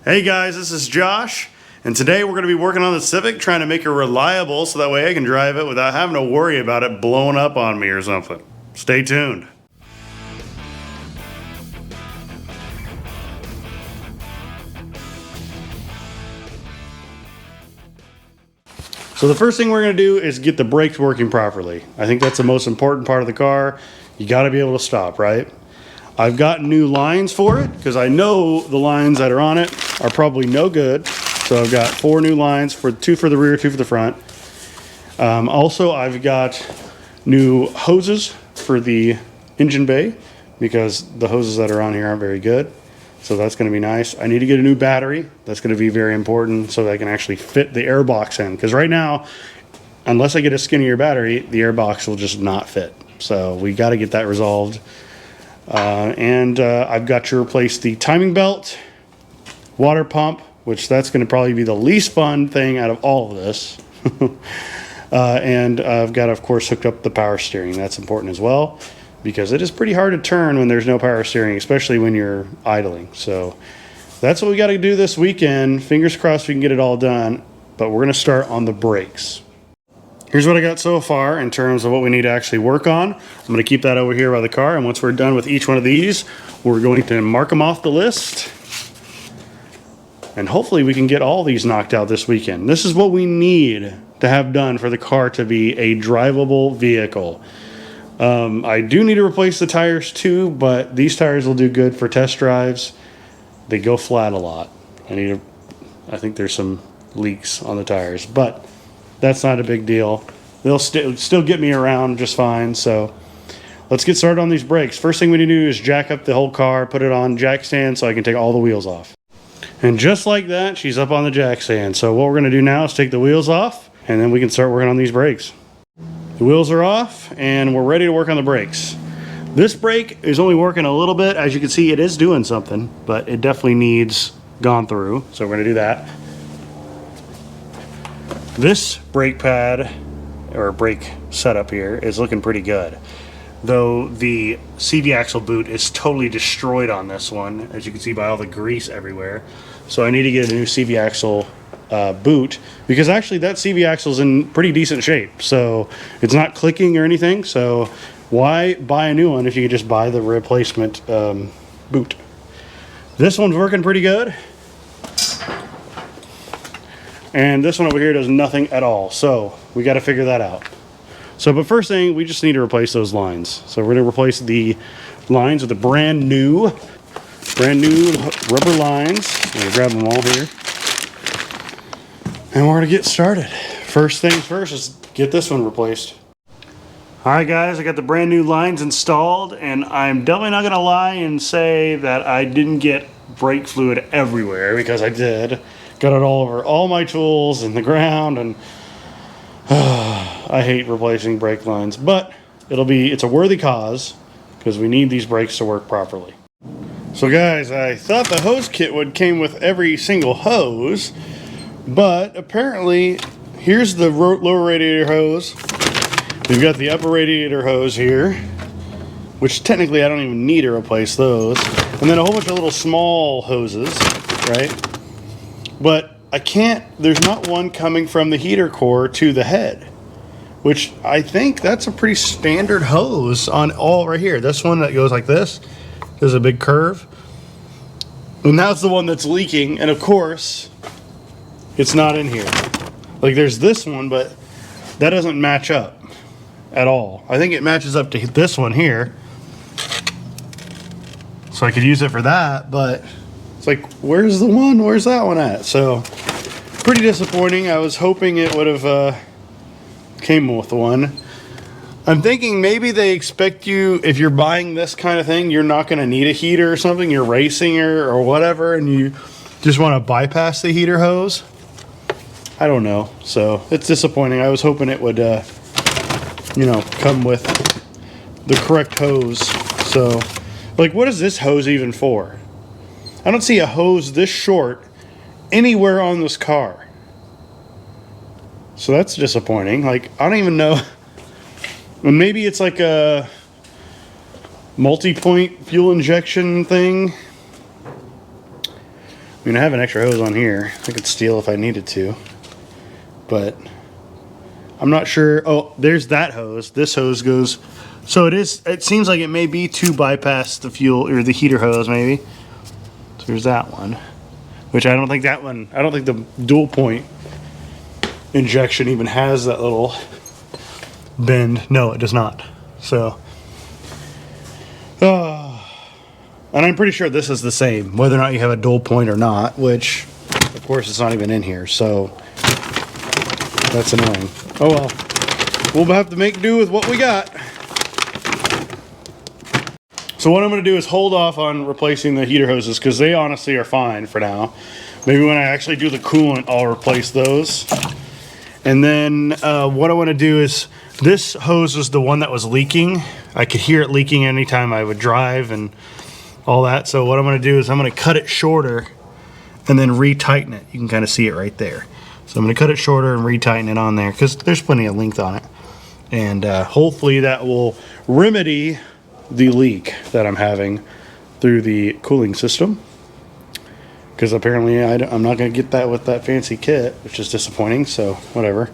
Hey guys, this is Josh, and today we're going to be working on the Civic, trying to make it reliable so that way I can drive it without having to worry about it blowing up on me or something. Stay tuned. So the first thing we're going to do is get the brakes working properly. I think that's the most important part of the car. You got to be able to stop, right? I've got new lines for it because I know the lines that are on it are probably no good. So I've got 4 new lines, two for the rear, 2 for the front. Also, I've got new hoses for the engine bay because the hoses that are on here aren't very good. So that's going to be nice. I need to get a new battery. That's going to be very important so that I can actually fit the air box in. Because right now, unless I get a skinnier battery, the air box will just not fit. So we got to get that resolved. I've got to replace the timing belt, water pump, which that's going to probably be the least fun thing out of all of this. And I've got, of course, hooked up the power steering. That's important as well because it is pretty hard to turn when there's no power steering, especially when you're idling. So that's what we got to do this weekend. Fingers crossed we can get it all done, but we're going to start on the brakes. Here's what I got so far in terms of what we need to actually work on. I'm going to keep that over here by the car, and once we're done with each one of these, we're going to mark them off the list. And hopefully we can get all these knocked out this weekend. This is what we need to have done for the car to be a drivable vehicle. I do need to replace the tires too, but these tires will do good for test drives. They go flat a lot. I think there's some leaks on the tires, but that's not a big deal. They'll still get me around just fine. So let's get started on these brakes. First thing we need to do is jack up the whole car, put it on jack stand so I can take all the wheels off. And just like that, she's up on the jack stand. So what we're going to do now is take the wheels off, and then we can start working on these brakes. The wheels are off, and we're ready to work on the brakes. This brake is only working a little bit. As you can see, it is doing something, but it definitely needs gone through. So we're going to do that. This brake pad, or brake setup here, is looking pretty good. Though the CV axle boot is totally destroyed on this one, as you can see by all the grease everywhere. So I need to get a new CV axle boot, because actually that CV axle is in pretty decent shape. So it's not clicking or anything, so why buy a new one if you could just buy the replacement boot? This one's working pretty good. And this one over here does nothing at all. So we got to figure that out. So, but first thing, we just need to replace those lines. So we're going to replace the lines with the brand new rubber lines. I'm going to grab them all here. And we're going to get started. First things first is get this one replaced. All right, guys, I got the brand new lines installed, and I'm definitely not going to lie and say that I didn't get brake fluid everywhere, because I did. Got it all over all my tools and the ground, and I hate replacing brake lines, but it's a worthy cause because we need these brakes to work properly. So guys, I thought the hose kit came with every single hose, but apparently here's the lower radiator hose. We've got the upper radiator hose here, which technically I don't even need to replace those, and then a whole bunch of little small hoses, right? But there's not one coming from the heater core to the head, which I think that's a pretty standard hose on all right here. This one that goes like this, there's a big curve. And that's the one that's leaking. And of course, it's not in here. Like there's this one, but that doesn't match up at all. I think it matches up to this one here. So I could use it for that, but it's like, where's that one at? So pretty disappointing. I was hoping it would have came with one. I'm thinking maybe they expect you, if you're buying this kind of thing, you're not going to need a heater or something. You're racing or whatever, and you just want to bypass the heater hose. I don't know. So it's disappointing. I was hoping it would, come with the correct hose. So, like, what is this hose even for? I don't see a hose this short anywhere on this car. So that's disappointing. Like, I don't even know. Maybe it's like a multi-point fuel injection thing. mean, I have an extra hose on here. I could steal if I needed to, but I'm not sure. Oh, there's that hose. This hose goes, so it seems like it may be to bypass the fuel or the heater hose maybe. So there's that one, which I don't think the dual point injection even has that little bend. No, it does not. So, and I'm pretty sure this is the same, whether or not you have a dual point or not, which of course it's not even in here, so that's annoying. Oh well, we'll have to make do with what we got. So what I'm going to do is hold off on replacing the heater hoses because they honestly are fine for now. Maybe when I actually do the coolant, I'll replace those. And then what I want to do is, this hose was the one that was leaking. I could hear it leaking anytime I would drive and all that. So what I'm going to do is I'm going to cut it shorter and then retighten it. You can kind of see it right there. So I'm going to cut it shorter and retighten it on there because there's plenty of length on it. And hopefully that will remedy the leak that I'm having through the cooling system. Because apparently I'm not going to get that with that fancy kit, which is disappointing, so whatever.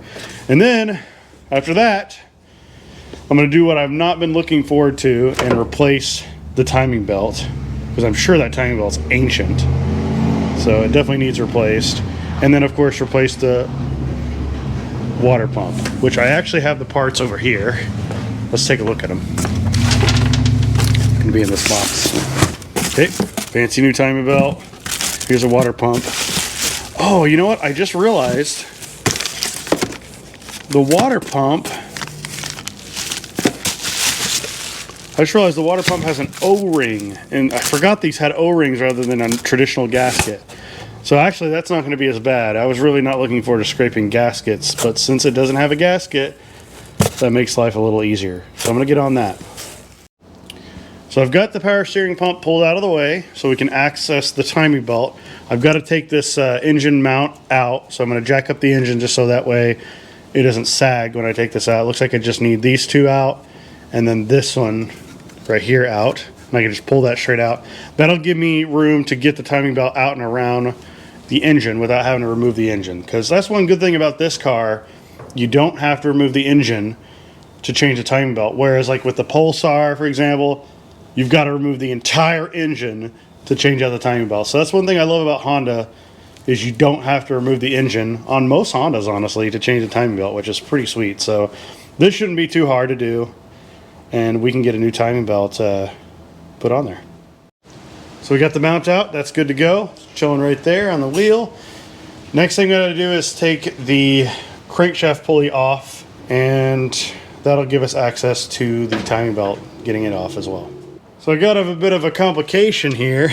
And then, after that, I'm going to do what I've not been looking forward to and replace the timing belt. Because I'm sure that timing belt's ancient. So it definitely needs replaced. And then, of course, replace the water pump, which I actually have the parts over here. Let's take a look at them. Going to be in this box. Okay, fancy new timing belt. Here's a water pump. Oh, you know what? I just realized the water pump. Has an O-ring, and I forgot these had O-rings rather than a traditional gasket. So actually, that's not going to be as bad. I was really not looking forward to scraping gaskets, but since it doesn't have a gasket, that makes life a little easier. So I'm going to get on that. So I've got the power steering pump pulled out of the way so we can access the timing belt. I've got to take this engine mount out, so I'm going to jack up the engine just so that way it doesn't sag when I take this out. It looks like I just need these two out and then this one right here out. And I can just pull that straight out. That'll give me room to get the timing belt out and around the engine without having to remove the engine. Because that's one good thing about this car. You don't have to remove the engine to change the timing belt. Whereas like with the Pulsar, for example, you've got to remove the entire engine to change out the timing belt. So that's one thing I love about Honda, is you don't have to remove the engine on most Hondas, honestly, to change the timing belt, which is pretty sweet. So this shouldn't be too hard to do, and we can get a new timing belt put on there. So we got the mount out. That's good to go. Chilling right there on the wheel. Next thing I gotta do is take the crankshaft pulley off, and that'll give us access to the timing belt, getting it off as well. So I got a bit of a complication here.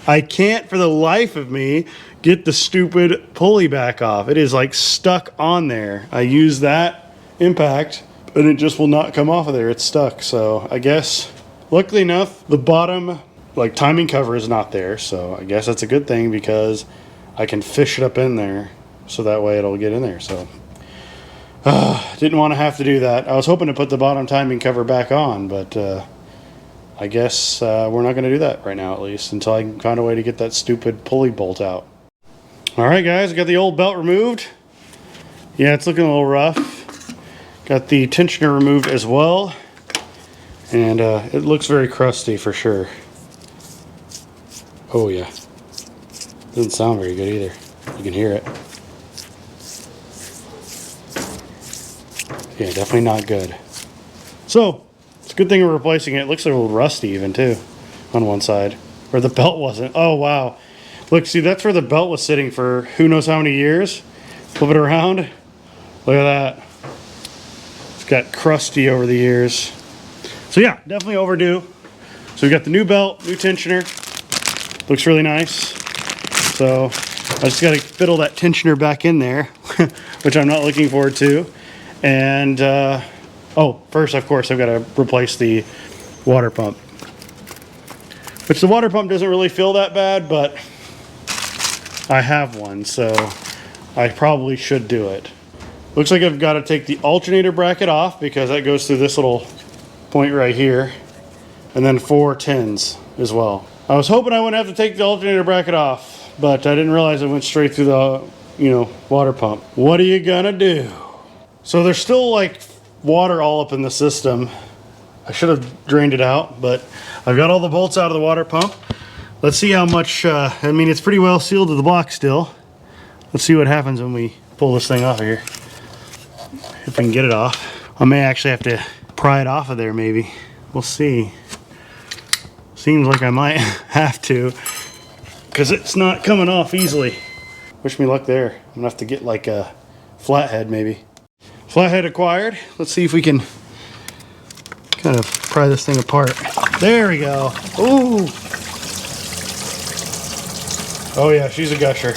I can't for the life of me get the stupid pulley back off. It is like stuck on there. I use that impact, but it just will not come off of there. It's stuck. So I guess, luckily enough, the bottom like timing cover is not there. So I guess that's a good thing because I can fish it up in there so that way it'll get in there. So didn't want to have to do that. I was hoping to put the bottom timing cover back on, but I guess we're not going to do that right now, at least, until I can find a way to get that stupid pulley bolt out. Alright guys, I got the old belt removed. Yeah, it's looking a little rough. Got the tensioner removed as well. And it looks very crusty for sure. Oh yeah. Doesn't sound very good either. You can hear it. Yeah, definitely not good. So, it's a good thing we're replacing it. It looks a little rusty even too on one side. Or the belt wasn't. Oh wow. Look, see, that's where the belt was sitting for who knows how many years. Flip it around. Look at that. It's got crusty over the years. So yeah, definitely overdue. So we got the new belt, new tensioner. Looks really nice. So I just got to fiddle that tensioner back in there, which I'm not looking forward to. And oh, first, of course, I've got to replace the water pump. Which the water pump doesn't really feel that bad, but I have one, so I probably should do it. Looks like I've got to take the alternator bracket off because that goes through this little point right here. And then 4 tins as well. I was hoping I wouldn't have to take the alternator bracket off, but I didn't realize it went straight through the, water pump. What are you gonna do? So there's still like water all up in the system. I should have drained it out, but I've got all the bolts out of the water pump. Let's see how much, I mean, it's pretty well sealed to the block still. Let's see what happens when we pull this thing off of here. If we can get it off. I may actually have to pry it off of there maybe. We'll see. Seems like I might have to, because it's not coming off easily. Wish me luck there. I'm gonna have to get like a flathead maybe. Flathead acquired. Let's see if we can kind of pry this thing apart. There we go. Ooh. Oh yeah, she's a gusher.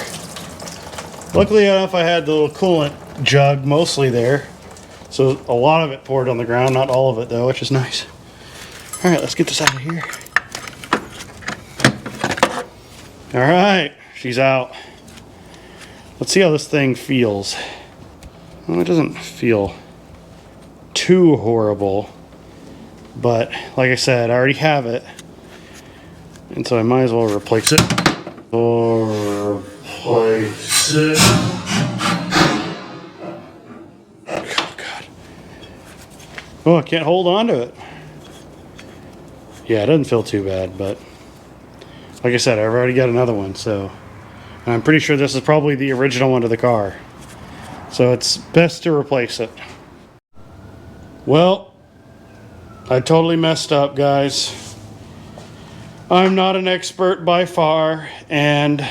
Luckily enough, I had the little coolant jug mostly there. So a lot of it poured on the ground, not all of it though, which is nice. All right, let's get this out of here. All right, she's out. Let's see how this thing feels. Well, it doesn't feel too horrible, but like I said, I already have it. And so I might as well replace it. Or replace it. Oh, God. Oh, I can't hold on to it. Yeah, it doesn't feel too bad, but like I said, I've already got another one, so I'm pretty sure this is probably the original one to the car. So it's best to replace it. Well, I totally messed up, guys. I'm not an expert by far, and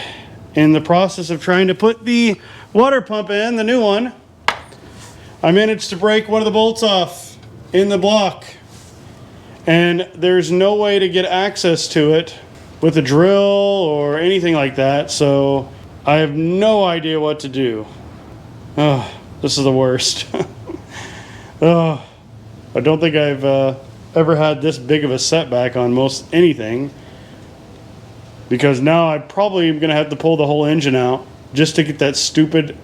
in the process of trying to put the water pump in, the new one, I managed to break one of the bolts off in the block. And there's no way to get access to it with a drill or anything like that, so I have no idea what to do. Oh, this is the worst. Oh, I don't think I've ever had this big of a setback on most anything, because now I probably am going to have to pull the whole engine out just to get that stupid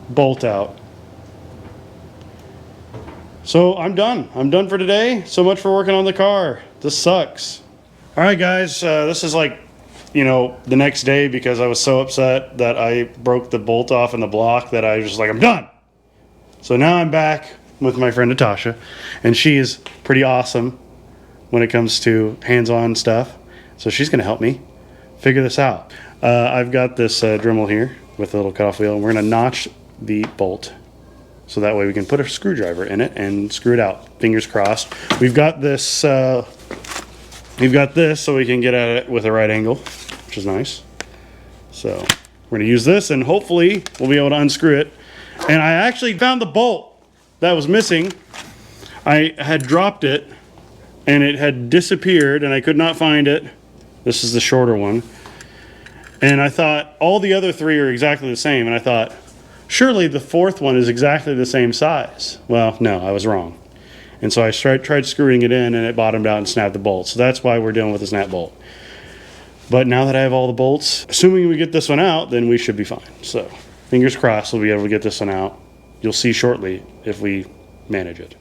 bolt out. So I'm done. I'm done for today. So much for working on the car. This sucks. All right, guys, this is like, the next day, because I was so upset that I broke the bolt off in the block that I was just like, I'm done. So now I'm back with my friend Natasha, and she is pretty awesome when it comes to hands-on stuff. So she's going to help me figure this out. I've got this Dremel here with a little cutoff wheel, and we're going to notch the bolt. So that way we can put a screwdriver in it and screw it out. Fingers crossed. We've got this so we can get at it with a right angle, which is nice. So we're gonna use this, and hopefully we'll be able to unscrew it. And I actually found the bolt that was missing. I had dropped it and it had disappeared and I could not find it. This is the shorter one. And I thought all the other three are exactly the same, and I thought, surely the fourth one is exactly the same size. Well, no, I was wrong. And so I tried screwing it in, and it bottomed out and snapped the bolt. So that's why we're dealing with a snap bolt. But now that I have all the bolts, assuming we get this one out, then we should be fine. So fingers crossed we'll be able to get this one out. You'll see shortly if we manage it.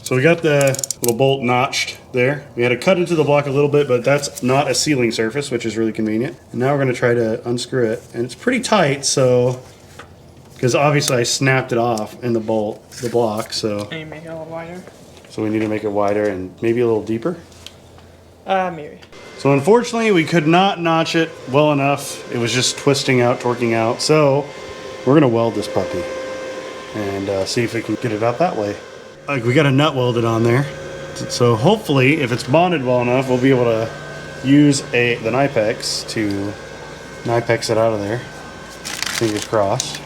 So we got the little bolt notched there. We had to cut into the block a little bit, but that's not a sealing surface, which is really convenient. And now we're going to try to unscrew it. And it's pretty tight, so... because obviously I snapped it off in the block, so... And you make it a little wider? So we need to make it wider and maybe a little deeper? Maybe. So unfortunately we could not notch it well enough. It was just twisting out, torquing out. So we're gonna weld this puppy and see if we can get it out that way. Like, we got a nut welded on there. So hopefully if it's bonded well enough, we'll be able to use the Nipex to Nipex it out of there. Fingers crossed.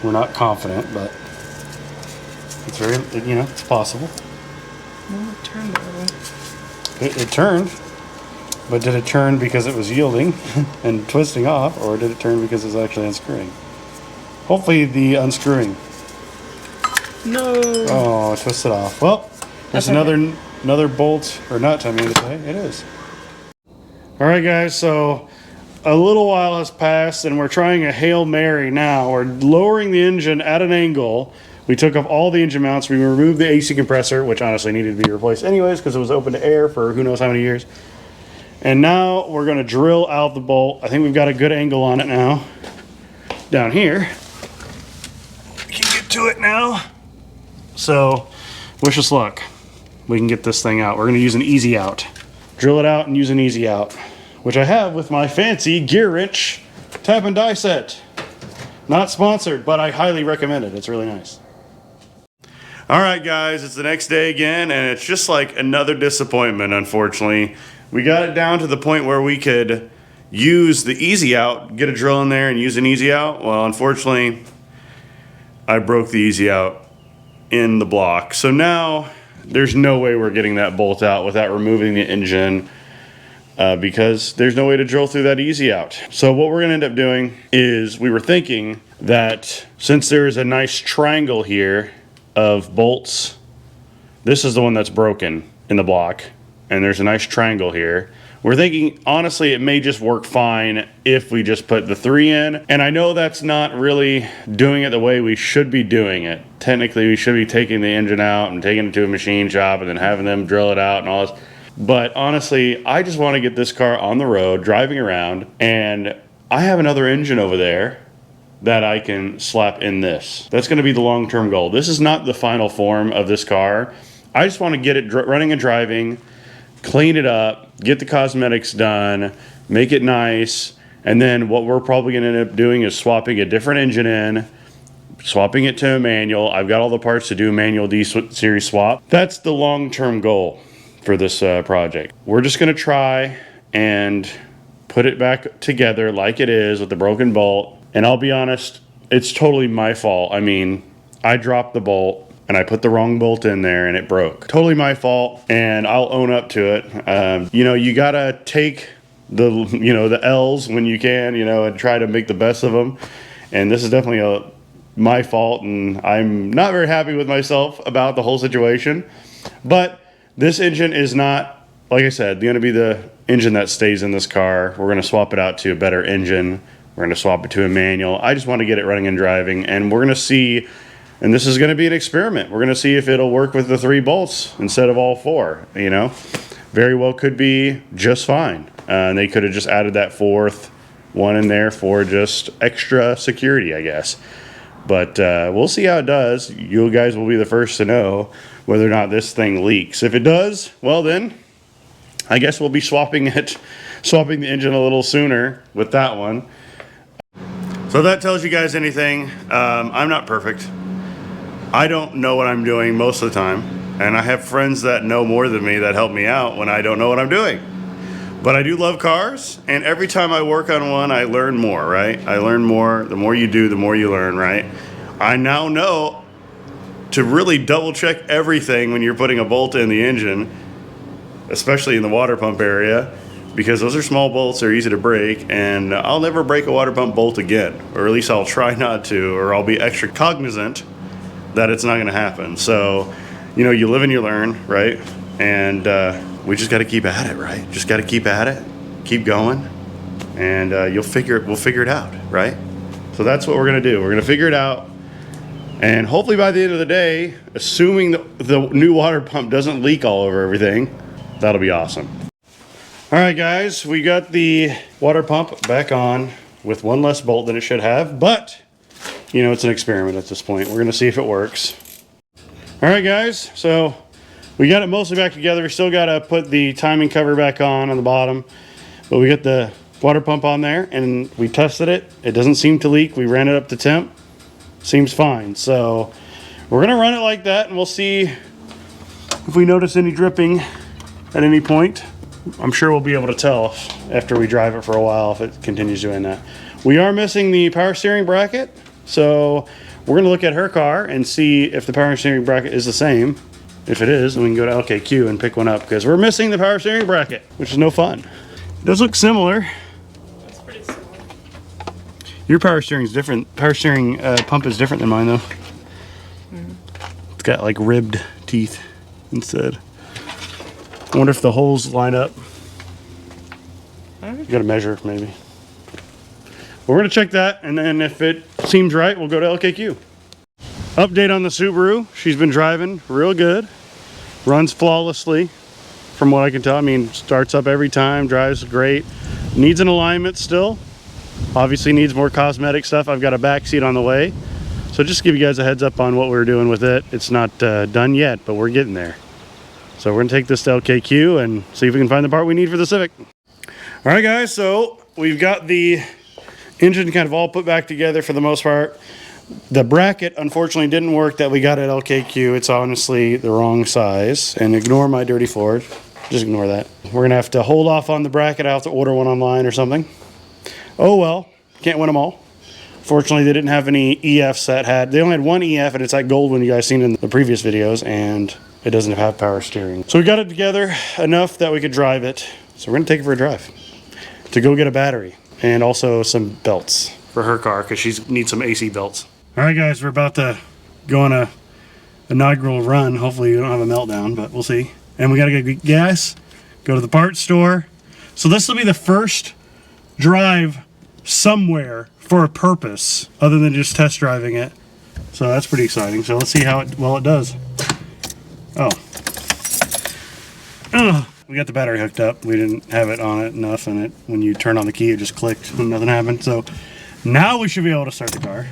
We're not confident, but it's very, it's possible. Well, it turned a little. It turned, but did it turn because it was yielding and twisting off, or did it turn because it was actually unscrewing? Hopefully the unscrewing. No. Oh, it twisted off. Well, there's okay. another bolt or nut, I mean to say. It is. All right, guys, so a little while has passed and we're trying a Hail Mary now. We're lowering the engine at an angle We took off all the engine mounts. We removed the AC compressor, which honestly needed to be replaced anyways because it was open to air for who knows how many years. And now we're going to drill out the bolt. I think we've got a good angle on it now. Down here. We can get to it now. So, wish us luck. We can get this thing out. We're going to use an easy out. Drill it out and use an easy out, which I have with my fancy gear wrench tap and die set. Not sponsored, but I highly recommend it. It's really nice. All right, guys, it's the next day again, and it's just like another disappointment, unfortunately. We got it down to the point where we could use the easy out, get a drill in there and use an easy out. Well, unfortunately, I broke the easy out in the block. So now there's no way we're getting that bolt out without removing the engine because there's no way to drill through that easy out. So what we're gonna end up doing is we were thinking that since there's a nice triangle here of bolts, this is the one that's broken in the block, and there's a nice triangle here. We're thinking, honestly, it may just work fine if we just put the 3 in. And I know that's not really doing it the way we should be doing it. Technically, we should be taking the engine out and taking it to a machine shop and then having them drill it out and all this. But honestly, I just want to get this car on the road, driving around, and I have another engine over there that I can slap in this. That's going to be the long-term goal. This is not the final form of this car. I just want to get it running and driving, clean it up, get the cosmetics done, make it nice, and then what we're probably going to end up doing is swapping a different engine in, swapping it to a manual. I've got all the parts to do a manual D-series swap. That's the long-term goal for this project. We're just going to try and put it back together like it is with the broken bolt. And I'll be honest, it's totally my fault. I mean, I dropped the bolt and I put the wrong bolt in there and it broke. Totally my fault, and I'll own up to it. You know, you gotta take the L's when you can, and try to make the best of them. And this is definitely my fault, and I'm not very happy with myself about the whole situation. But this engine is not, like I said, going to be the engine that stays in this car. We're going to swap it out to a better engine. We're going to swap it to a manual. I just want to get it running and driving, and we're going to see, and this is going to be an experiment. We're going to see if it'll work with the 3 bolts instead of all 4, Very well could be just fine. And they could have just added that 4th one in there for just extra security, I guess. But we'll see how it does. You guys will be the first to know whether or not this thing leaks. If it does, well then, I guess we'll be swapping the engine a little sooner with that one. So if that tells you guys anything, I'm not perfect. I don't know what I'm doing most of the time, and I have friends that know more than me that help me out when I don't know what I'm doing. But I do love cars, and every time I work on one, I learn more, right? I learn more. The more you do, the more you learn, right? I now know to really double check everything when you're putting a bolt in the engine, especially in the water pump area, because those are small bolts, they're easy to break, and I'll never break a water pump bolt again, or at least I'll try not to, or I'll be extra cognizant that it's not going to happen. So, you live and you learn, right? And we just got to keep at it, right? Just got to keep at it, keep going, and we'll figure it out, right? So that's what we're going to do. We're going to figure it out, and hopefully by the end of the day, assuming the new water pump doesn't leak all over everything, that'll be awesome. All right, guys, we got the water pump back on with one less bolt than it should have, but it's an experiment at this point. We're going to see if it works. All right, guys, so we got it mostly back together. We still got to put the timing cover back on the bottom, but we got the water pump on there and we tested it. It doesn't seem to leak. We ran it up to temp. Seems fine. So we're going to run it like that, and we'll see if we notice any dripping at any point. I'm sure we'll be able to tell after we drive it for a while if it continues doing that. We are missing the power steering bracket, so we're going to look at her car and see if the power steering bracket is the same. If it is, then we can go to LKQ and pick one up, because we're missing the power steering bracket, which is no fun. It does look similar. That's pretty similar. Your power steering is different. Power steering pump is different than mine, though. It's got like ribbed teeth instead. I wonder if the holes line up. You gotta measure, maybe. We're gonna check that, and then if it seems right, we'll go to LKQ. Update on the Subaru. She's been driving real good. Runs flawlessly from what I can tell. I mean, starts up every time, drives great. Needs an alignment still. Obviously needs more cosmetic stuff. I've got a back seat on the way. So just to give you guys a heads up on what we're doing with it. It's not done yet, but we're getting there. So we're gonna take this to LKQ and see if we can find the part we need for the Civic. All right guys, so we've got the engine kind of all put back together for the most part. The bracket unfortunately didn't work that we got at LKQ. It's honestly the wrong size, and ignore my dirty Ford. Just ignore that. We're gonna have to hold off on the bracket. I'll have to order one online or something. Oh well, can't win them all. Fortunately, they didn't have any EFs that had, they only had one EF, and it's that gold one you guys seen in the previous videos, and it doesn't have power steering. So we got it together enough that we could drive it. So we're gonna take it for a drive to go get a battery and also some belts for her car because she needs some AC belts. All right guys, we're about to go on a inaugural run. Hopefully we don't have a meltdown, but we'll see. And we gotta get gas, go to the parts store. So this will be the first drive somewhere for a purpose other than just test driving it. So that's pretty exciting. So let's see how well it does. Oh. We got the battery hooked up. We didn't have it on it enough, and when you turn on the key, it just clicked and nothing happened. So now we should be able to start the car.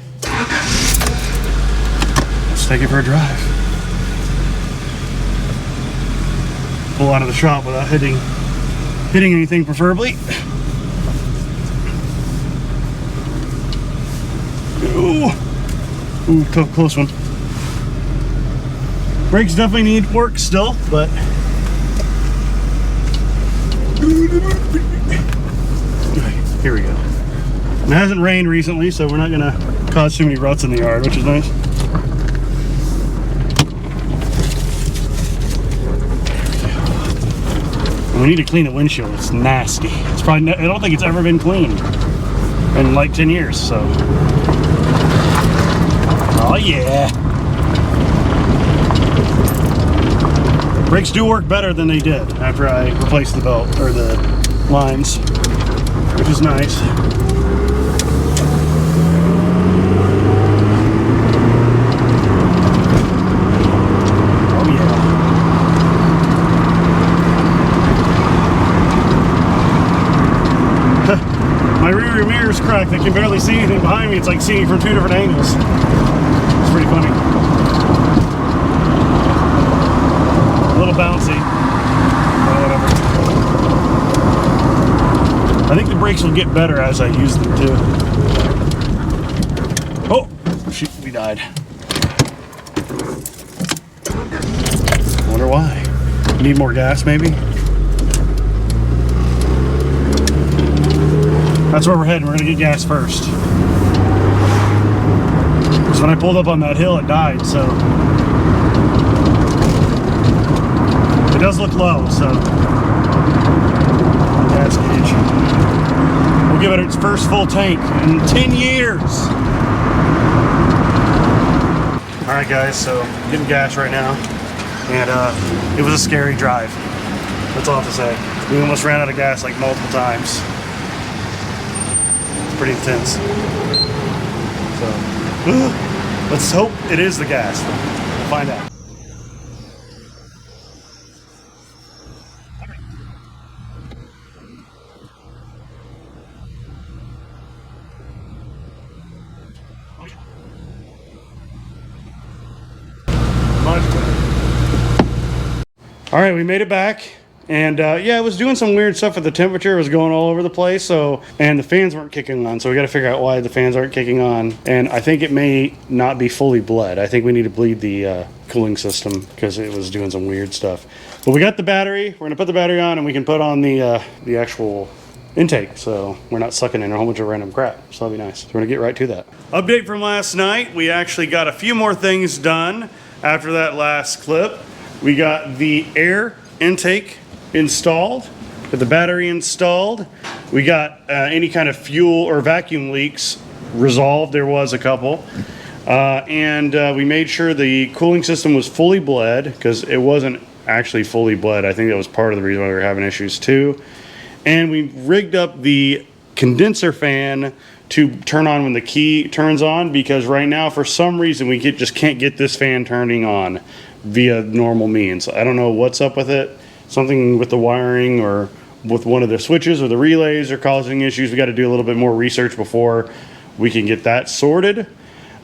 Let's take it for a drive. Pull out of the shop without hitting anything, preferably. Ooh, tough, close one. Brakes definitely need work still, but here we go. It hasn't rained recently, so we're not gonna cause too many ruts in the yard, which is nice. We need to clean the windshield. It's nasty. It's probably, I don't think it's ever been cleaned in like 10 years, so. Oh yeah. Brakes do work better than they did after I replaced the belt, or the lines, which is nice. Oh yeah. My rear mirror's cracked. I can barely see anything behind me. It's like seeing from two different angles. It's pretty funny. A little bouncy, but whatever. I think the brakes will get better as I use them too. Oh, shoot, we died. Wonder why. Need more gas maybe? That's where we're heading. We're gonna get gas first. Because when I pulled up on that hill, it died, so. It does look low, so. Gas gauge. We'll give it its first full tank in 10 years. All right, guys, so getting gas right now. And it was a scary drive. That's all I have to say. We almost ran out of gas like multiple times. Pretty intense. So let's hope it is the gas. We'll find out. All right, we made it back. And yeah, it was doing some weird stuff with the temperature. It was going all over the place. So, and the fans weren't kicking on. So we got to figure out why the fans aren't kicking on. And I think it may not be fully bled. I think we need to bleed the cooling system because it was doing some weird stuff. But we got the battery. We're gonna put the battery on and we can put on the actual intake. So we're not sucking in a whole bunch of random crap. So that'll be nice. So we're gonna get right to that. Update from last night. We actually got a few more things done after that last clip. We got the air intake installed, got the battery installed. We got any kind of fuel or vacuum leaks resolved. There was a couple. And we made sure the cooling system was fully bled because it wasn't actually fully bled. I think that was part of the reason why we were having issues too. And we rigged up the condenser fan to turn on when the key turns on, because right now for some reason we just can't get this fan turning on via normal means. I don't know what's up with it. Something with the wiring or with one of the switches or the relays are causing issues. We got to do a little bit more research before we can get that sorted.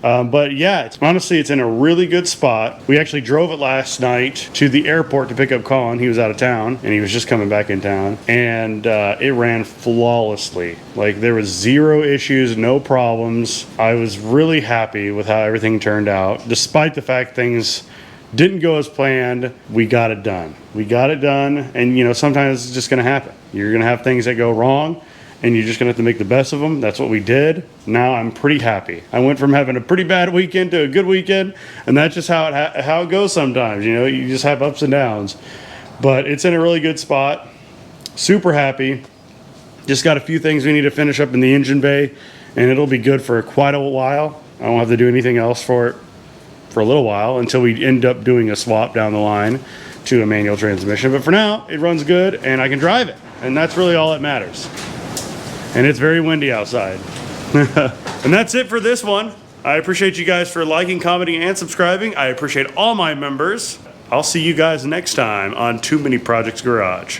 But yeah, honestly, it's in a really good spot. We actually drove it last night to the airport to pick up Colin. He was out of town and he was just coming back in town, and it ran flawlessly. Like, there was zero issues, no problems. I was really happy with how everything turned out. Despite the fact things didn't go as planned, we got it done. We got it done, and you know, sometimes it's just gonna happen. You're gonna have things that go wrong, and you're just gonna have to make the best of them. That's what we did. Now I'm pretty happy. I went from having a pretty bad weekend to a good weekend, and that's just how it goes sometimes. You know, you just have ups and downs. But it's in a really good spot. Super happy. Just got a few things we need to finish up in the engine bay, and it'll be good for quite a while. I won't have to do anything else for it for a little while until we end up doing a swap down the line to a manual transmission. But for now, it runs good and I can drive it, and that's really all that matters. And it's very windy outside. And that's it for this one. I appreciate you guys for liking, commenting, and subscribing. I appreciate all my members. I'll see you guys next time on Too Many Projects Garage.